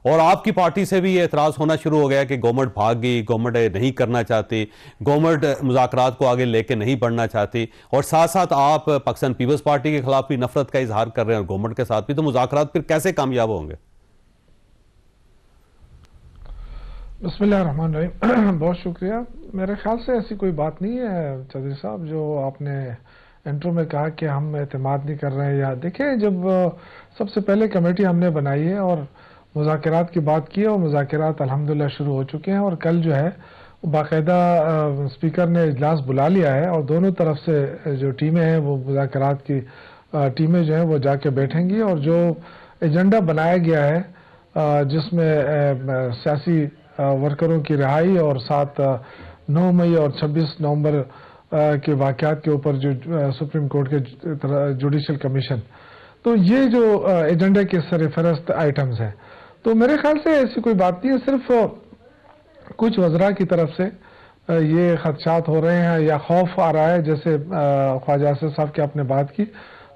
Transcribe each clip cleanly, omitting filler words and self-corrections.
اور آپ کی پارٹی سے بھی یہ اعتراض ہونا شروع ہو گیا کہ گورنمنٹ بھاگ گئی، گورنمنٹ نہیں کرنا چاہتی، گورنمنٹ مذاکرات کو آگے لے کے نہیں بڑھنا چاہتی، اور ساتھ ساتھ آپ پاکستان پیپلز پارٹی کے خلاف بھی نفرت کا اظہار کر رہے ہیں اور گورنمنٹ کے ساتھ بھی، تو مذاکرات پھر کیسے کامیاب ہوں گے؟ بسم اللہ الرحمن الرحیم. بہت شکریہ. میرے خیال سے ایسی کوئی بات نہیں ہے چودھری صاحب جو آپ نے انٹرو میں کہا کہ ہم اعتماد نہیں کر رہے ہیں. یا دیکھیں، جب سب سے پہلے کمیٹی ہم نے بنائی ہے اور مذاکرات کی بات کی ہے، اور مذاکرات الحمدللہ شروع ہو چکے ہیں، اور کل جو ہے باقاعدہ اسپیکر نے اجلاس بلا لیا ہے، اور دونوں طرف سے جو ٹیمیں ہیں وہ مذاکرات کی ٹیمیں جو ہیں وہ جا کے بیٹھیں گی، اور جو ایجنڈا بنایا گیا ہے جس میں سیاسی ورکروں کی رہائی اور ساتھ 9 مئی اور 26 نومبر کے واقعات کے اوپر جو سپریم کورٹ کے جوڈیشل کمیشن، تو یہ جو ایجنڈے کے سرفہرست آئٹمز ہیں، تو میرے خیال سے ایسی کوئی بات نہیں ہے. صرف کچھ وزراء کی طرف سے یہ خدشات ہو رہے ہیں یا خوف آ رہا ہے، جیسے خواجہ آصف صاحب کی آپ نے بات کی،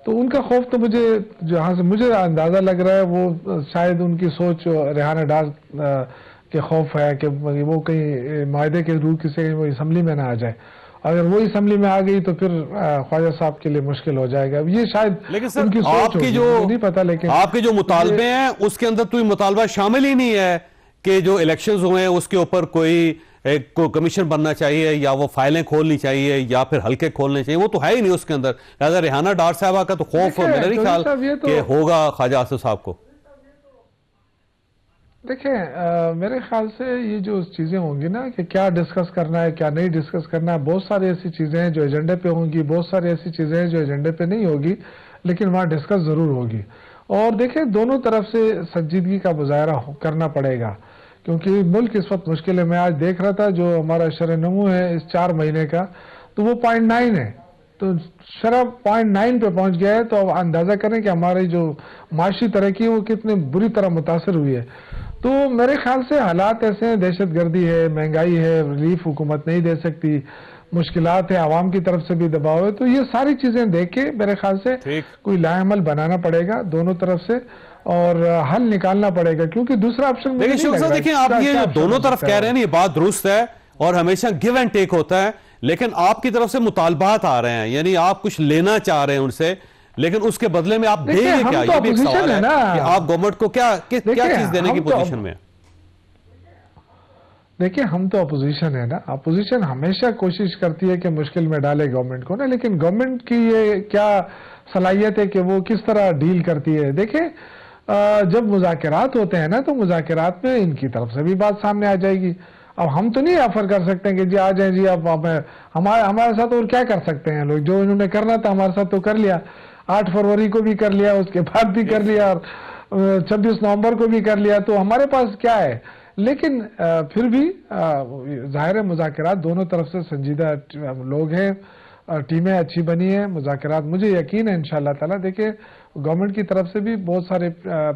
تو ان کا خوف تو مجھے جہاں سے مجھے اندازہ لگ رہا ہے وہ شاید ان کی سوچ ریحانہ ڈار کے خوف ہے کہ وہ کہیں معاہدے کے روح سے وہ اسمبلی میں نہ آ جائے. اگر وہ اسمبلی میں آ گئی تو پھر خواجہ صاحب کے لیے مشکل ہو جائے گا. یہ شاید لیکن سر ان کی سوچ ہوگی، مجھے نہیں پتا. لیکن آپ کے جو مطالبے ہیں اس کے اندر تو یہ مطالبہ شامل ہی نہیں ہے کہ جو الیکشنز ہوئے ہیں اس کے اوپر کوئی کمیشن بننا چاہیے یا وہ فائلیں کھولنی چاہیے یا پھر حلقے کھولنے چاہیے، وہ تو ہے ہی نہیں اس کے اندر. لہٰذا ریحانہ ڈار صاحبہ کا تو خوف میرا نہیں خیال کہ ہوگا خواجہ آصف صاحب کو. دیکھیں، میرے خیال سے یہ جو چیزیں ہوں گی نا کہ کیا ڈسکس کرنا ہے کیا نہیں ڈسکس کرنا ہے، بہت ساری ایسی چیزیں ہیں جو ایجنڈے پہ ہوں گی، بہت ساری ایسی چیزیں ہیں جو ایجنڈے پہ نہیں ہوگی لیکن وہاں ڈسکس ضرور ہوگی. اور دیکھیں، دونوں طرف سے سنجیدگی کا مظاہرہ کرنا پڑے گا کیونکہ ملک اس وقت مشکل ہے. میں آج دیکھ رہا تھا جو ہمارا شرح نمو ہے اس 4 مہینے کا، تو وہ 0.9 ہے، تو شرح 0.9 پہ پہنچ گیا ہے. تو اب اندازہ کریں کہ ہماری جو معاشی ترقی ہے وہ کتنی بری طرح متاثر ہوئی ہے. تو میرے خیال سے حالات ایسے ہیں، دہشت گردی ہے، مہنگائی ہے، ریلیف حکومت نہیں دے سکتی، مشکلات ہیں، عوام کی طرف سے بھی دباؤ ہے. تو یہ ساری چیزیں دیکھ کے میرے خیال سے کوئی لاہ عمل بنانا پڑے گا دونوں طرف سے اور حل نکالنا پڑے گا، کیونکہ دوسرا آپشن مجھے نہیں لگ رہا ہے. دیکھیں، آپ یہ جو دونوں طرف کہہ رہے ہیں یہ بات درست ہے اور ہمیشہ گیو اینڈ ٹیک ہوتا ہے، لیکن آپ کی طرف سے مطالبات آ رہے ہیں، یعنی آپ کچھ لینا چاہ رہے ہیں ان سے، لیکن اس کے بدلے میں آپ دیں گے کیا؟ یہ بھی ایک سوال ہے کہ آپ گورنمنٹ کو کیا چیز دینے کی پوزیشن میں؟ دیکھیں، ہم تو اپوزیشن ہے نا. اپوزیشن ہمیشہ کوشش کرتی ہے کہ مشکل میں ڈالے گورنمنٹ کو نا، لیکن گورنمنٹ کی یہ کیا صلاحیت ہے کہ وہ کس طرح ڈیل کرتی ہے. دیکھیں، جب مذاکرات ہوتے ہیں نا تو مذاکرات میں ان کی طرف سے بھی بات سامنے آ جائے گی. اب ہم تو نہیں آفر کر سکتے کہ جی آ جائیں جی، اب ہمارے ساتھ اور کیا کر سکتے ہیں لوگ؟ جو انہوں نے کرنا تھا ہمارے ساتھ تو کر لیا، 8 فروری کو بھی کر لیا، اس کے بعد بھی کر لیا، اور 26 نومبر کو بھی کر لیا. تو ہمارے پاس کیا ہے؟ لیکن پھر بھی ظاہر مذاکرات دونوں طرف سے سنجیدہ لوگ ہیں، ٹیمیں اچھی بنی ہیں. مذاکرات مجھے یقین ہے انشاءاللہ تعالیٰ. دیکھیں، گورنمنٹ کی طرف سے بھی بہت سارے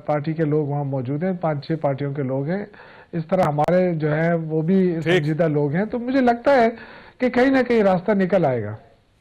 پارٹی کے لوگ وہاں موجود ہیں، 5-6 پارٹیوں کے لوگ ہیں. اس طرح ہمارے جو ہیں وہ بھی سنجیدہ لوگ ہیں. تو مجھے لگتا ہے کہ کہیں نہ کہیں راستہ نکل آئے گا.